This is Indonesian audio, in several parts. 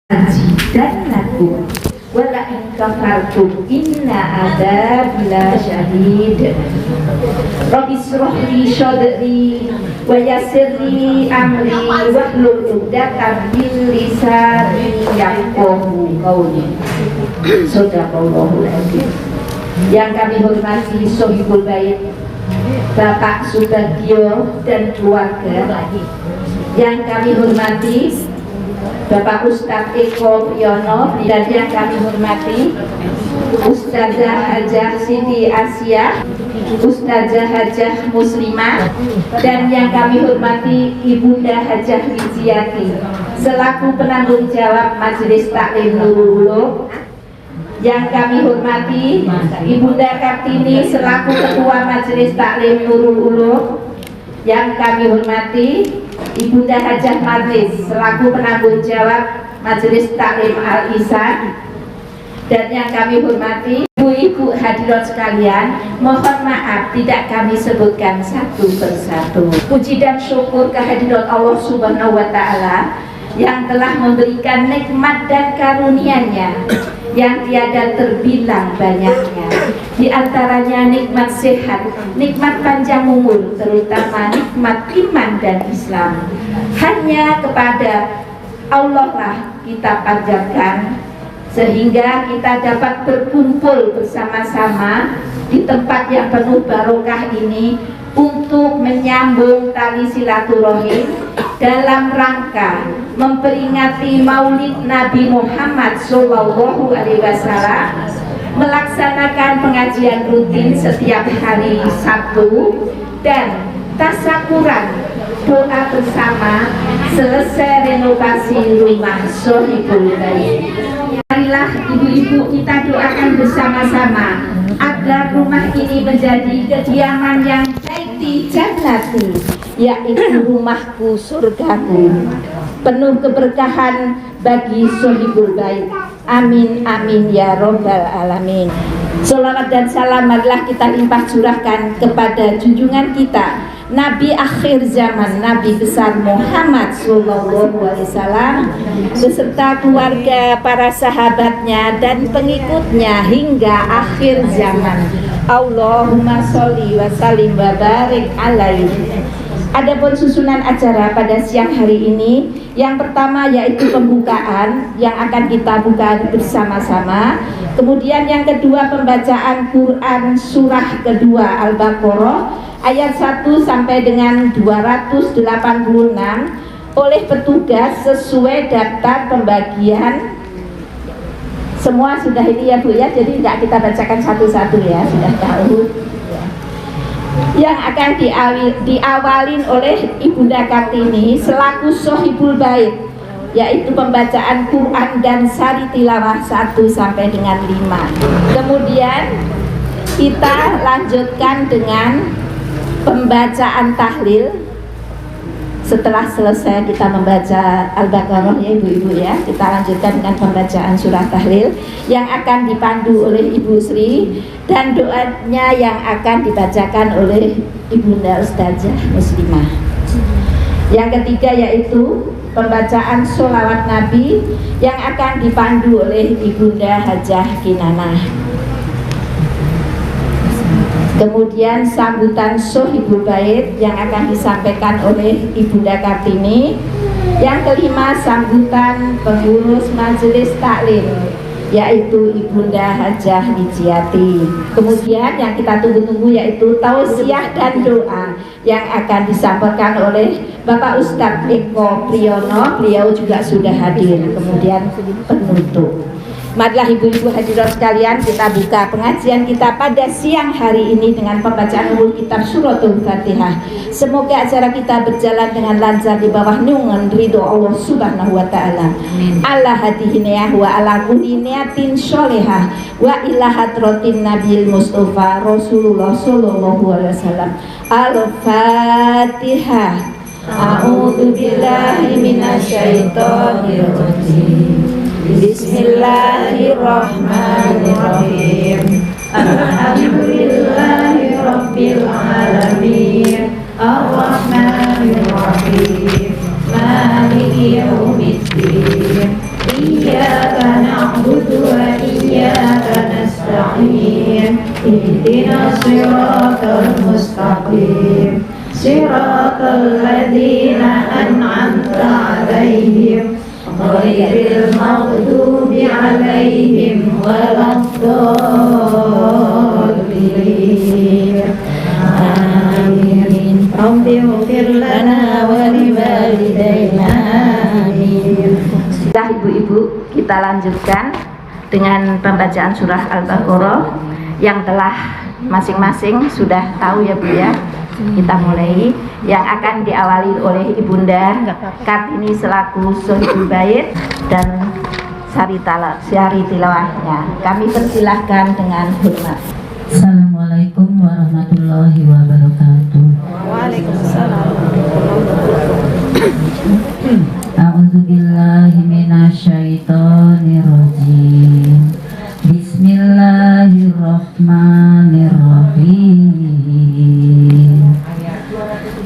azidannakum wa la in kafartum inna adzabi lasyadid. Rabbi shrah li sadri wa yassir li amri wahlul 'uqdatam min lisani yafqahu qawli. Shadaqallahul adzim. Yang kami hormati Sohibul Bait Bapak Subagio dan keluarga, yang kami hormati Bapak Ustadz Eko Priyono, dan yang kami hormati Ustazah Hajah Siti Asia, Ustazah Hajah Muslimah, dan yang kami hormati Ibunda Hajah Wijiati selaku penanggung jawab Majelis Taklim Nurul Ulum, yang kami hormati Ibunda Kartini selaku Ketua Majelis Taklim Nurul Ulum, yang kami hormati Ibunda Hajah Marlis selaku penanggung jawab Majelis Taklim Al-Ihsan, dan yang kami hormati ibu-ibu hadirat sekalian, mohon maaf tidak kami sebutkan satu persatu. Puji dan syukur kehadirat Allah Subhanahu wa Ta'ala yang telah memberikan nikmat dan karunia-Nya yang tiada terbilang banyaknya. Di antaranya nikmat sehat, nikmat panjang umur, terutama nikmat iman dan Islam. Hanya kepada Allah lah kita panjatkan, sehingga kita dapat berkumpul bersama-sama di tempat yang penuh barokah ini untuk menyambung tali silaturahim dalam rangka memperingati Maulid Nabi Muhammad SAW, melaksanakan pengajian rutin setiap hari Sabtu, dan tasyakuran doa bersama selesai renovasi rumah Sohibul Bait. Marilah ibu-ibu kita doakan bersama-sama agar rumah ini menjadi kediaman yang baiti jannati, yaitu rumahku surgaku, penuh keberkahan bagi Sohibul Bait. Amin amin ya robbal alamin. Salawat dan salam marilah kita limpah curahkan kepada junjungan kita Nabi akhir zaman, Nabi besar Muhammad SAW, beserta keluarga, para sahabatnya dan pengikutnya hingga akhir zaman. Allahumma sholli wa sallim wa barik alaihi. Adapun susunan acara pada siang hari ini, yang pertama yaitu pembukaan yang akan kita buka bersama-sama. Kemudian yang kedua pembacaan Quran surah kedua Al-Baqarah ayat 1 sampai dengan 286 oleh petugas sesuai daftar pembagian. Semua sudah ini ya Bu ya, jadi tidak kita bacakan satu-satu ya, sudah tahu. Yang akan diawalin oleh Ibunda Kartini selaku Sohibul Bait, yaitu pembacaan Quran dan sari tilawah 1 sampai dengan 5. Kemudian kita lanjutkan dengan pembacaan tahlil. Setelah selesai kita membaca Al-Baqarah ya ibu-ibu ya, kita lanjutkan dengan pembacaan surah tahlil yang akan dipandu oleh Ibu Sri, dan doanya yang akan dibacakan oleh Ibunda Ustazah Muslimah. Yang ketiga yaitu pembacaan sholawat Nabi yang akan dipandu oleh Ibunda Hajah Kinanah. Kemudian sambutan Sohibul Bait yang akan disampaikan oleh Ibunda Kartini. Yang kelima sambutan pengurus Majelis Taklim, yaitu Ibunda Hajah Wijiati. Kemudian yang kita tunggu-tunggu yaitu tausiah dan doa yang akan disampaikan oleh Bapak Ustadz Eko Priyono, beliau juga sudah hadir. Kemudian penutup. Marilah ibu-ibu hadirat sekalian, kita buka pengajian kita pada siang hari ini dengan pembacaan ulul kitab suratul Fatihah. Semoga acara kita berjalan dengan lancar di bawah naungan ridho Allah Subhanahu wa Ta'ala. Ala hadihiniyah wa ala kulli niyatin sholihah wa ila hadratin Nabil Mustafa Rasulullah sallallahu alaihi wasallam. Al-Fatihah. A'udzu billahi minasyaitonir rajim. Bismillahirrahmanirrahim. Alhamdulillahi rabbil alamin. Ar-Rahmanir Rahim. Maliki yaumiddin. نعبد وإياك نستعين اهدنا الصراط المستقيم صراط الذين أنعمت عليهم غير المغضوب عليهم ولا الضالين آمين رب اغفر لنا ولوالدينا آمين. Sudah ibu-ibu, kita lanjutkan dengan pembacaan surah Al-Baqarah yang telah masing-masing sudah tahu ya Bu ya. Kita mulai yang akan diawali oleh Ibunda Kartini selaku Sohibul Bait dan Syari tilawahnya. Kami persilahkan dengan hormat. Assalamualaikum warahmatullahi wabarakatuh. Waalaikumsalam. A'udzubillahi minasyaitonirrajim. Bismillahirrahmanirrahim.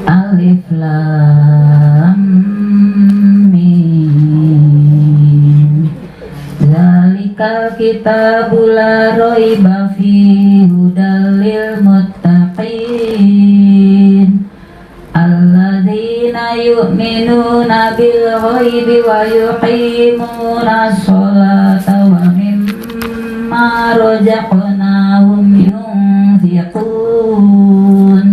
Alif lam mim. Zalikal kitabu la raiba fihi hudal lil muttaqin alladzina yu'minuna bil ghaibi wa yuqimuna sholata wa mimma razaqnahum yunfiqun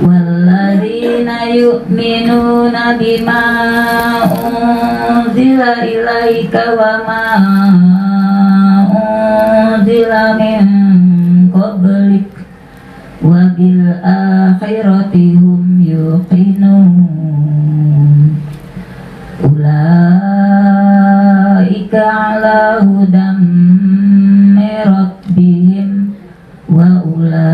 walladzina yu'minuna bima unzila ilaika wa ma unzila min qablik wa bil akhirati hum yuqinun ulaika ala hudam min rabbihim wa ulaika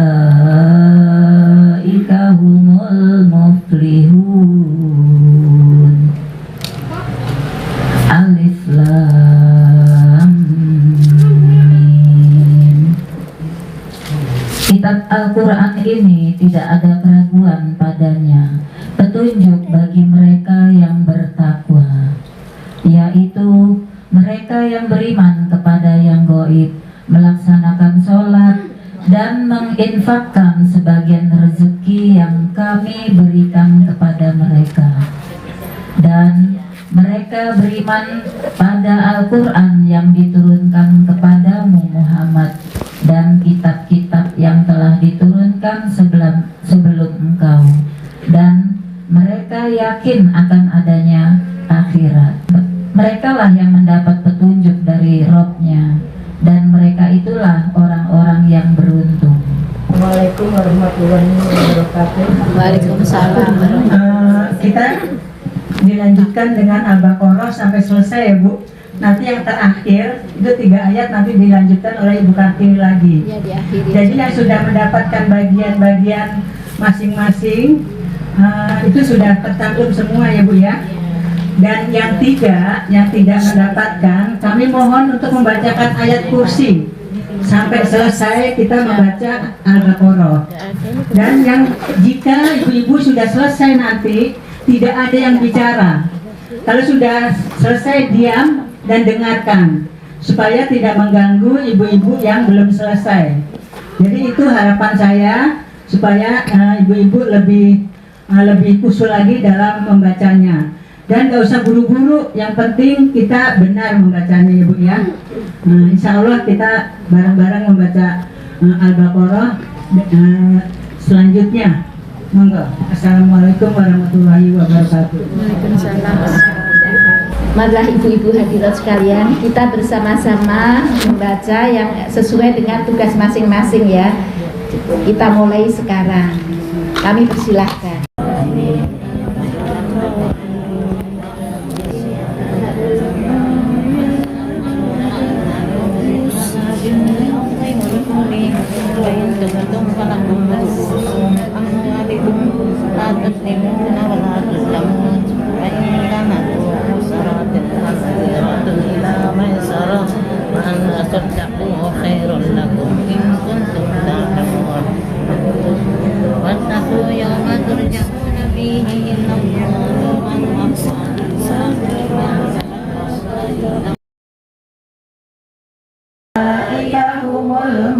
humul muflihun. Alif lam mim. Kitab Al-Quran ini tidak ada keraguan padanya, petunjuk bagi mereka yang bertakwa, yaitu mereka yang beriman kepada yang gaib, melaksanakan sholat dan menginfakkan sebagian rezeki yang kami berikan kepada mereka. Dan mereka beriman pada Al-Quran yang diturunkan kepadamu Muhammad dan kitab-kitab yang telah diturunkan sebelum engkau, dan mereka yakin akan adanya akhirat. Mereka lah yang mendapat petunjuk dari Rabb-Nya, dan mereka itulah orang-orang yang beruntung. Assalamualaikum warahmatullahi wabarakatuh. Waalaikumsalam. Kita dilanjutkan dengan Al-Baqarah sampai selesai ya Bu. Nanti yang terakhir itu 3 ayat nanti dilanjutkan oleh Ibu Kartini lagi. Ya, diakhiri. Jadi yang sudah mendapatkan bagian-bagian masing-masing itu sudah tercantum semua ya Bu ya. Dan yang tidak mendapatkan, kami mohon untuk membacakan ayat kursi sampai selesai kita membaca Al-Baqarah. Dan yang jika ibu-ibu sudah selesai nanti tidak ada yang bicara. Kalau sudah selesai diam dan dengarkan supaya tidak mengganggu ibu-ibu yang belum selesai. Jadi itu harapan saya supaya ibu-ibu lebih usul lagi dalam membacanya. Dan gak usah buru-buru, yang penting kita benar membacanya Ibu ya. Insya Allah kita bareng-bareng membaca Al-Baqarah selanjutnya. Monggo. Assalamualaikum warahmatullahi wabarakatuh. Marilah ibu-ibu hadirat sekalian, kita bersama-sama membaca yang sesuai dengan tugas masing-masing ya. Kita mulai sekarang. Kami persilahkan. واتقوا يوما ترجعون فيه إلى الله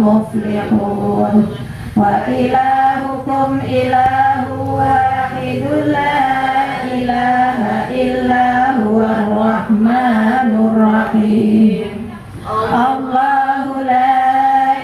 المفلحون وإلهكم إله واحد لا إله إلا هو الرحمن الرحيم الله لا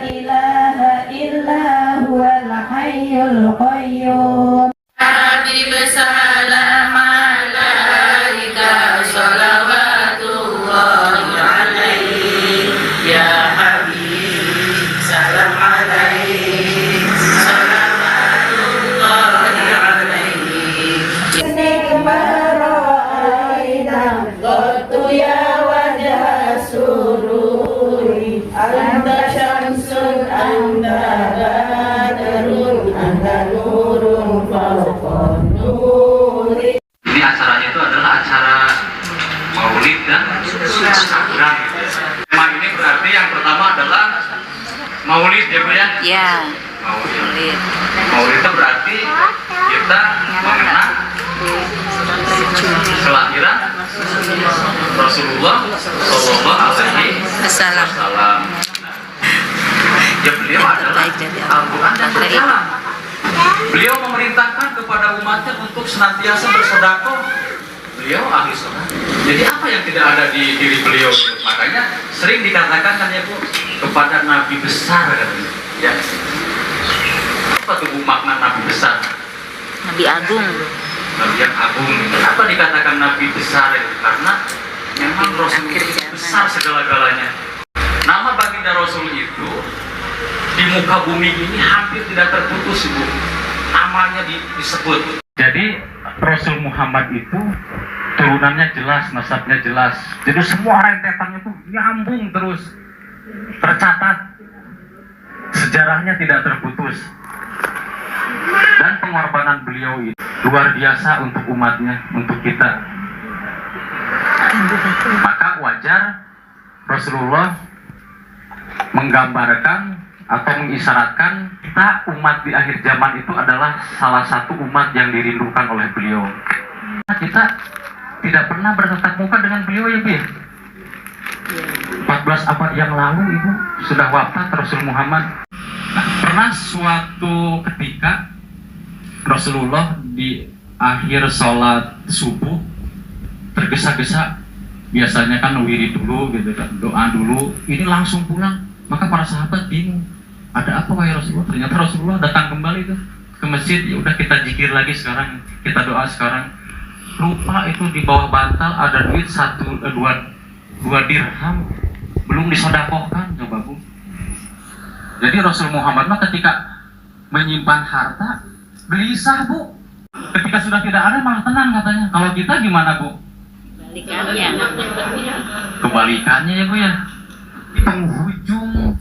إله إلا هو الحي القيوم Habib salam alaika salawatullahi alaihi ya Habib salam alaihi salawatullahi alaihi ya wajah sururi anta syamsun anta badrun anta nurun fawqa nuri. Ini acaranya itu adalah acara maulid dan takbiran. Tema ini berarti yang pertama adalah maulid ya Bu ya? Ya, Maulid. Maulid itu berarti kita mengenang kelahiran Rasulullah Shallallahu Alaihi Wasallam. Ya beliau adalah Al-Quran dan berjalan. Beliau memerintahkan kepada umatnya untuk senantiasa bersedekah. Beliau ahli sholat. Jadi apa yang tidak ada di diri beliau? Makanya sering dikatakan kan ya Bu, kepada Nabi besar katanya. Ya. Apa tuh makna Nabi besar? Nabi Agung. Nabi yang agung. Kenapa dikatakan Nabi besar itu? Karena memang Rasul besar segala-galanya. Nama baginda Rasul itu di muka bumi ini hampir tidak terputus Bu. Namanya disebut. Jadi Rasul Muhammad itu turunannya jelas, nasabnya jelas. Jadi semua rentetannya itu nyambung terus, tercatat. Sejarahnya tidak terputus. Dan pengorbanan beliau itu luar biasa untuk umatnya, untuk kita. Maka wajar Rasulullah menggambarkan atau mengisyaratkan kita umat di akhir zaman itu adalah salah satu umat yang dirindukan oleh beliau. Kita tidak pernah bertatap muka dengan beliau ya Bu. 14 abad yang lalu Ibu sudah wafat Rasul Muhammad. Nah, pernah suatu ketika Rasulullah di akhir sholat subuh tergesa-gesa, biasanya kan wirid dulu gitu kan, doa dulu, ini langsung pulang. Maka para sahabat bingung, ada apa wahai Rasulullah? Ternyata Rasulullah datang kembali tuh ke masjid. Ya udah kita zikir lagi sekarang, kita doa sekarang. Lupa itu di bawah bantal ada duit 2 dirham belum disodakohkan, coba Bu. Jadi Rasul Muhammad ketika menyimpan harta gelisah Bu. Ketika sudah tidak ada malah tenang katanya. Kalau kita gimana Bu? Kebalikannya ya Bu ya. Di penghujung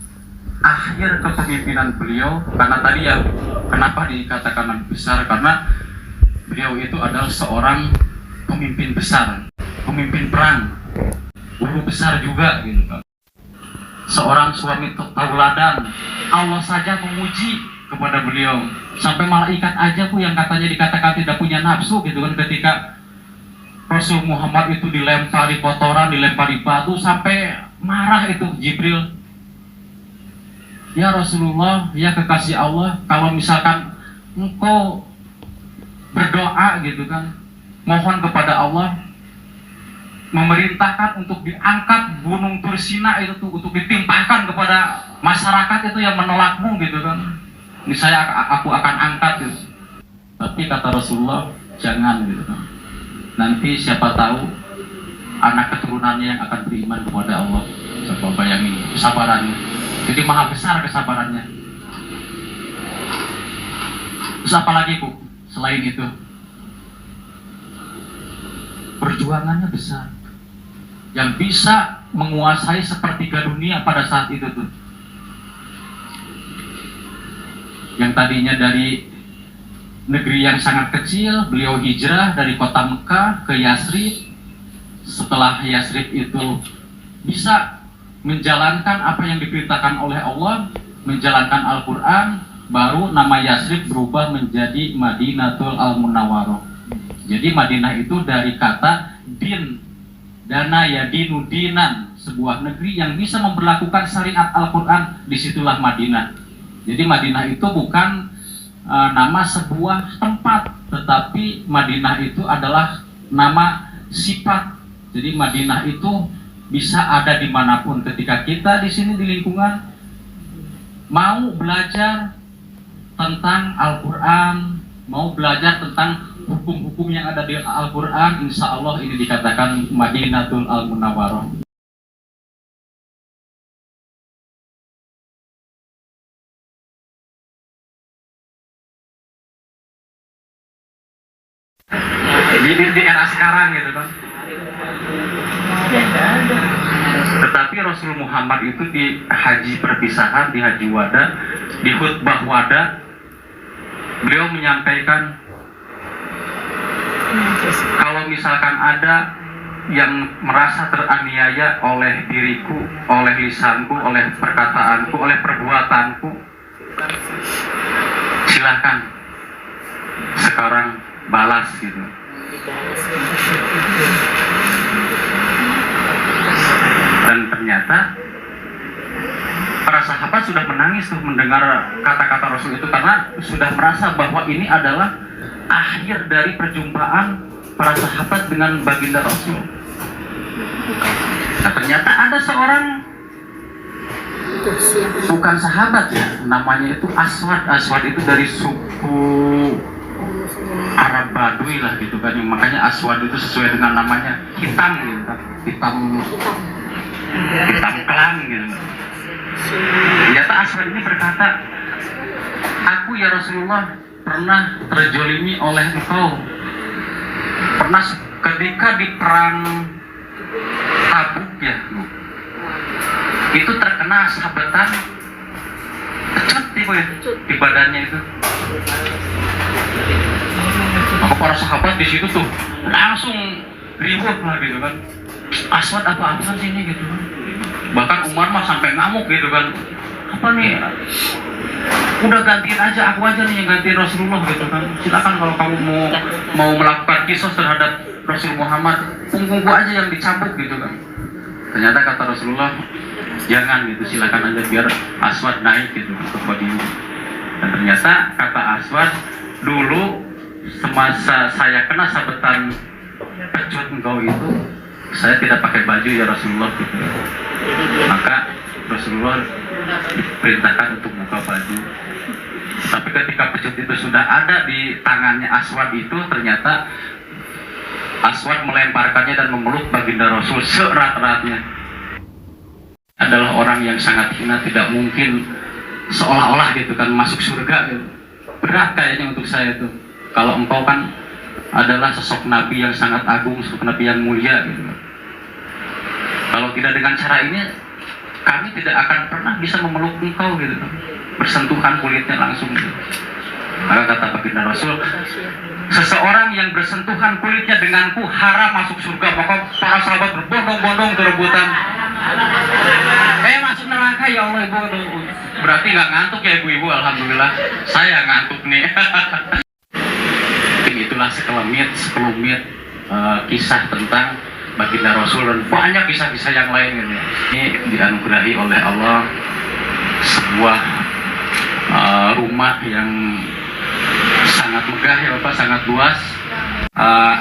akhir kepemimpinan beliau, karena tadi ya kenapa dikatakan Nabi besar, karena beliau itu adalah seorang pemimpin besar, pemimpin perang, guru besar juga gitu kan. Seorang suami tauladan. Allah saja memuji kepada beliau, sampai malaikat aja Bu yang katanya dikatakan tidak punya nafsu gitu kan, ketika Rasul Muhammad itu dilempari kotoran, dilempari batu, sampai marah itu Jibril. Ya Rasulullah, ya kekasih Allah, kalau misalkan engkau berdoa gitu kan, mohon kepada Allah memerintahkan untuk diangkat gunung Tursina itu tuh, untuk ditimpahkan kepada masyarakat itu yang menolakmu gitu kan, ini aku akan angkat gitu. Tapi kata Rasulullah, jangan gitu kan, nanti siapa tahu anak keturunannya yang akan beriman kepada Allah. Coba bayangin kesabarannya. Jadi maha besar kesabarannya. Terus apa lagi Bu? Selain itu, perjuangannya besar, yang bisa menguasai sepertiga dunia pada saat itu tuh. Yang tadinya dari negeri yang sangat kecil, beliau hijrah dari kota Mekah ke Yasrib. Setelah Yasrib itu bisa menjalankan apa yang diperintahkan oleh Allah, menjalankan Al-Quran, baru nama Yasrib berubah menjadi Madinatul Al-Munawwaroh. Jadi Madinah itu dari kata din, dana ya dinu dinan, sebuah negeri yang bisa memberlakukan syariat Al-Quran, disitulah Madinah. Jadi Madinah itu bukan nama sebuah tempat, tetapi Madinah itu adalah nama sifat. Jadi Madinah itu bisa ada dimanapun. Ketika kita di sini di lingkungan mau belajar tentang Al-Quran, mau belajar tentang hukum-hukum yang ada di Al-Quran, insya Allah ini dikatakan Madinatul Al-Munawwarah. Di era sekarang gitu kan. Tetapi Rasul Muhammad itu di haji perpisahan, di haji wada, di khutbah wada, beliau menyampaikan, kalau misalkan ada yang merasa teraniaya oleh diriku, oleh lisanku, oleh perkataanku, oleh perbuatanku, silahkan sekarang balas gitu. Dan ternyata para sahabat sudah menangis tuh mendengar kata-kata Rasul itu, karena sudah merasa bahwa ini adalah akhir dari perjumpaan para sahabat dengan baginda Rasul. Nah, ternyata ada seorang, bukan sahabat ya, namanya itu Aswad. Aswad itu dari suku Arab Baduy lah gitu kan, makanya Aswad itu sesuai dengan namanya hitam gitu kan, hitam kelam gitu. Ternyata Aswad ini berkata, aku ya Rasulullah pernah terjolimi oleh engkau, pernah ketika di perang Tabuk ya, itu terkena sabetan pecut di badannya itu. Maka para sahabat di situ tuh langsung ribut lah gitu kan, Aswad apa-apaan sih ini gitu kan. Bahkan Umar mah sampai ngamuk gitu kan, apa nih, udah gantiin aja, aku aja nih yang gantiin Rasulullah gitu kan. Silakan kalau kamu mau melakukan kisos terhadap Rasul Muhammad, punggungku aja yang dicabut gitu kan. Ternyata kata Rasulullah, jangan gitu, silakan aja biar Aswad naik gitu ke podium. Dan ternyata kata Aswad, dulu semasa saya kena sabetan pecut engkau itu, saya tidak pakai baju ya Rasulullah gitu. Maka Rasulullah diperintahkan untuk buka baju. Tapi ketika pecut itu sudah ada di tangannya Aswad itu, ternyata Aswad melemparkannya dan memeluk baginda Rasul seerat-eratnya. Adalah orang yang sangat hina, tidak mungkin seolah-olah gitu kan masuk surga gitu. Berat kayaknya untuk saya itu. Kalau engkau kan adalah sosok Nabi yang sangat agung, sosok Nabi yang mulia gitu. Kalau tidak dengan cara ini, kami tidak akan pernah bisa memeluk engkau gitu, bersentuhan kulitnya langsung gitu. Maka kata baginda Rasul, seseorang yang bersentuhan kulitnya denganku haram masuk surga. Maka para sahabat berbondong-bondong berebutan, masuk neraka ya Allah ibu. Berarti nggak ngantuk ya ibu-ibu, alhamdulillah saya ngantuk nih. Itulah sekelumit kisah tentang baginda Rasul, dan banyak kisah-kisah yang lain gitu. Ini dianugerahi oleh Allah sebuah rumah yang sangat megah ya Bapak, sangat luas.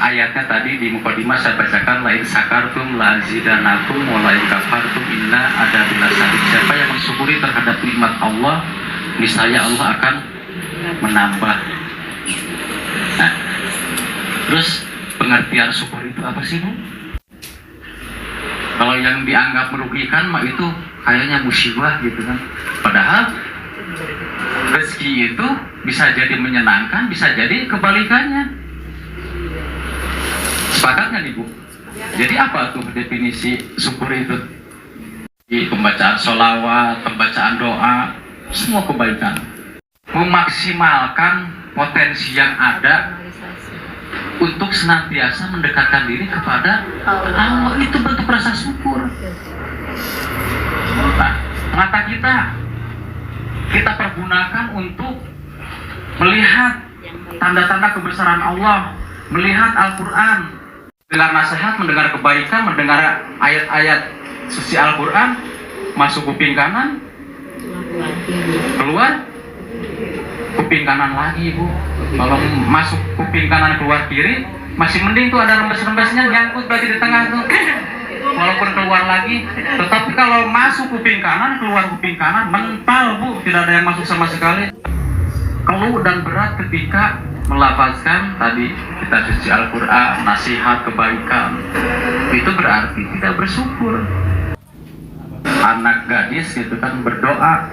Ayatnya tadi di mukadimah saya bacakan, lain sakartum la azidanakum wa lain kafartum inna adabillahi syadid. Siapa yang mensyukuri terhadap nikmat Allah, niscaya Allah akan menambah. Nah, terus pengertian syukur itu apa sih Bu? Kalau yang dianggap merugikan mah itu kayaknya musibah gitu kan. Padahal rezeki itu bisa jadi menyenangkan, bisa jadi kebalikannya. Sepakat nggak nih Bu? Jadi apa tuh definisi syukur itu? Di pembacaan sholawat, pembacaan doa, semua kebaikan. Memaksimalkan potensi yang ada untuk senantiasa mendekatkan diri kepada Allah, itu bentuk rasa syukur. Nah, mata kita pergunakan untuk melihat tanda-tanda kebesaran Allah, melihat Al-Quran, mendengar nasihat, mendengar kebaikan, mendengar ayat-ayat suci Al-Quran masuk kuping kanan, keluar kuping kanan lagi, Bu. Kalau masuk kuping kanan keluar kiri masih mending tuh, ada rembes-rembesnya nyangkut berarti di tengah tuh, walaupun keluar lagi. Tetapi kalau masuk kuping kanan keluar kuping kanan mental, Bu, tidak ada yang masuk sama sekali. Keluh dan berat ketika melafazkan tadi kita suci Al-Quran, nasihat kebaikan, itu berarti tidak bersyukur. Anak gadis itu kan berdoa,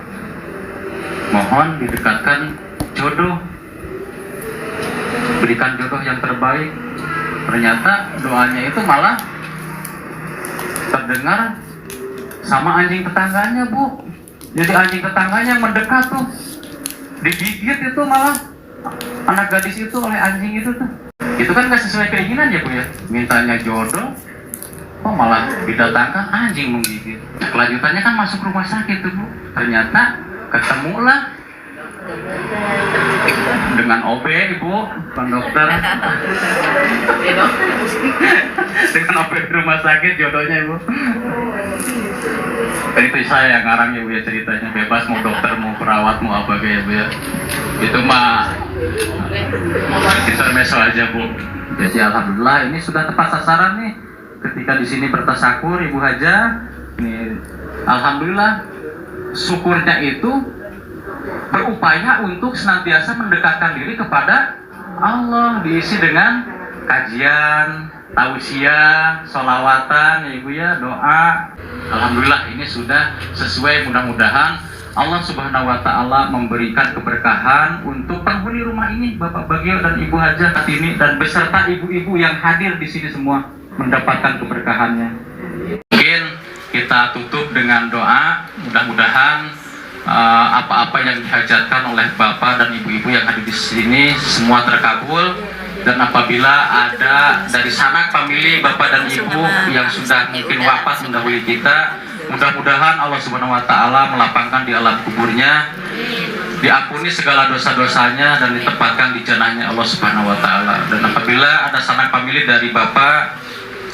mohon didekatkan jodoh, berikan jodoh yang terbaik. Ternyata doanya itu malah terdengar sama anjing tetangganya, Bu. Jadi anjing tetangganya yang mendekat tuh, digigit itu malah anak gadis itu oleh anjing itu tuh. Itu kan gak sesuai keinginan ya, Bu ya. Mintanya jodoh, kok malah didatangkan anjing menggigit. Kelanjutannya kan masuk rumah sakit tuh, Bu. Ternyata ketemulah dengan OB, Ibu, Pak dokter. Dengan OB di rumah sakit jodohnya, Ibu. Dan itu saya yang ngarang ya, Bu ya, ceritanya. Bebas mau dokter, mau perawat, mau apa kayak, Bu ya. Itu mah intermezzo aja, Bu. Jadi alhamdulillah ini sudah tepat sasaran nih. Ketika di sini bertasakur Ibu Haja, ini alhamdulillah syukurnya itu berupaya untuk senantiasa mendekatkan diri kepada Allah, diisi dengan kajian, tausiah, sholawatan ya Ibu ya, doa. Alhamdulillah ini sudah sesuai, mudah-mudahan Allah Subhanahu wa Ta'ala memberikan keberkahan untuk penghuni rumah ini, Bapak Bagio dan Ibu Haja Kartini, dan beserta ibu-ibu yang hadir di sini semua mendapatkan keberkahannya. Mungkin kita tutup dengan doa, mudah-mudahan apa-apa yang dihajatkan oleh Bapak dan Ibu-ibu yang hadir di sini semua terkabul. Dan apabila ada dari sanak famili Bapak dan Ibu yang sudah mungkin wafat mendahului kita, mudah-mudahan Allah Subhanahu wa Ta'ala melapangkan di alam kuburnya, diampuni segala dosa-dosanya dan ditempatkan di jannahnya Allah Subhanahu wa Ta'ala. Dan apabila ada sanak famili dari Bapak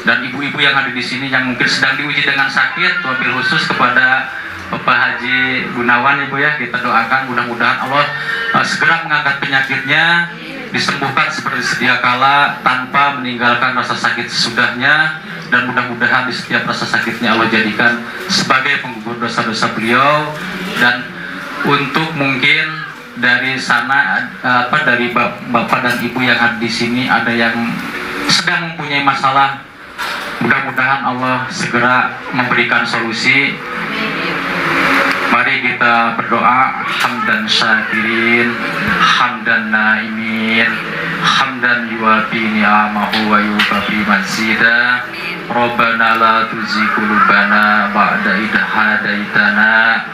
dan Ibu-ibu yang ada di sini yang mungkin sedang diuji dengan sakit, wabil khusus kepada Bapak Haji Gunawan, Ibu ya, kita doakan mudah-mudahan Allah segera mengangkat penyakitnya, disembuhkan seperti sedia kala tanpa meninggalkan rasa sakit sesudahnya, dan mudah-mudahan di setiap rasa sakitnya Allah jadikan sebagai penggugur dosa-dosa beliau. Dan untuk mungkin dari sana dari Bapak dan Ibu yang ada di sini ada yang sedang mempunyai masalah, mudah-mudahan Allah segera memberikan solusi. Mari kita berdoa, hamdan syakirin, hamdan naimin, hamdan yuwafi ni'amahu wa yukafi mazida. Rabbana la tuzigh qulubana ba'da idh hadaitana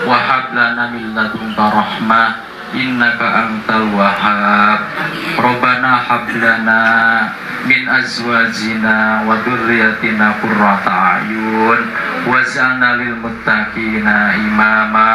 wa hab lana min ladunka rahmah innaka antal wahhab. Rabbana hab lana min azwajina wa dzurriyyatina qurrata a'yun waj'alna lil muttaqina imama.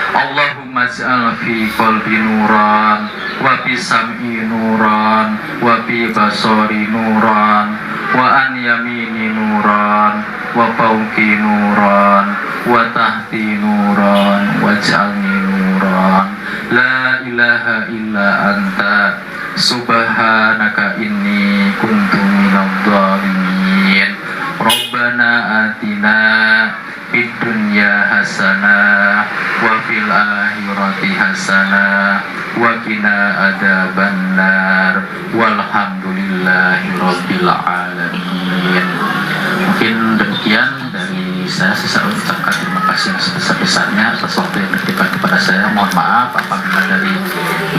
Allahumma ij'al fi qalbi nuran wa fi sam'i nuran wa fi basari nuran wa an yamini nuran wa fawqi nuran wa tahti nuran waj'alni nuran. La ilaha illa anta subhanaka inni kuntu minadh dhalimin. Rabbana atina fid dunya hasanah wa fil akhirati hasanah wa qina adzabannar walhamdulillahi rabbil alamin. Mungkin demikian dari saya ucapkan terima kasih yang sebesar-besarnya atas waktu yang diberikan kepada saya. Mohon maaf apabila dari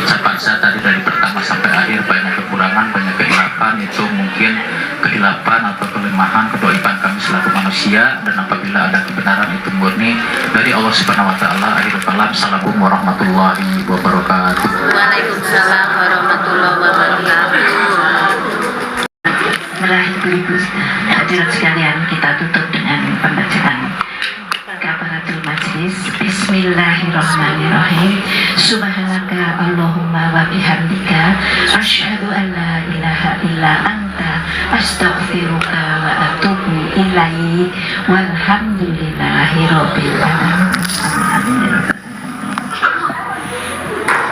ucapan saya tadi dari pertama sampai akhir banyak kekurangan, banyak kehilapan. Itu mungkin kehilapan atau kelemahan kedoiban kami selaku manusia, dan apabila ada kebenaran itu murni dari Allah Subhanahu wa Ta'ala. Akhirul kalam, assalamualaikum warahmatullahi wabarakatuh. Waalaikumsalam warahmatullahi wabarakatuh. Ibu-ibu hadirin sekalian, kita tutup dengan pembacaan kafaratul majlis. Bismillahirrahmanirrahim. Subhanaka Allahumma wa bihamdika asyhadu an la ilaha illa anta anta astaghfiruka wa atubu ilaik walhamdulillahi rabbil alamin. Amin.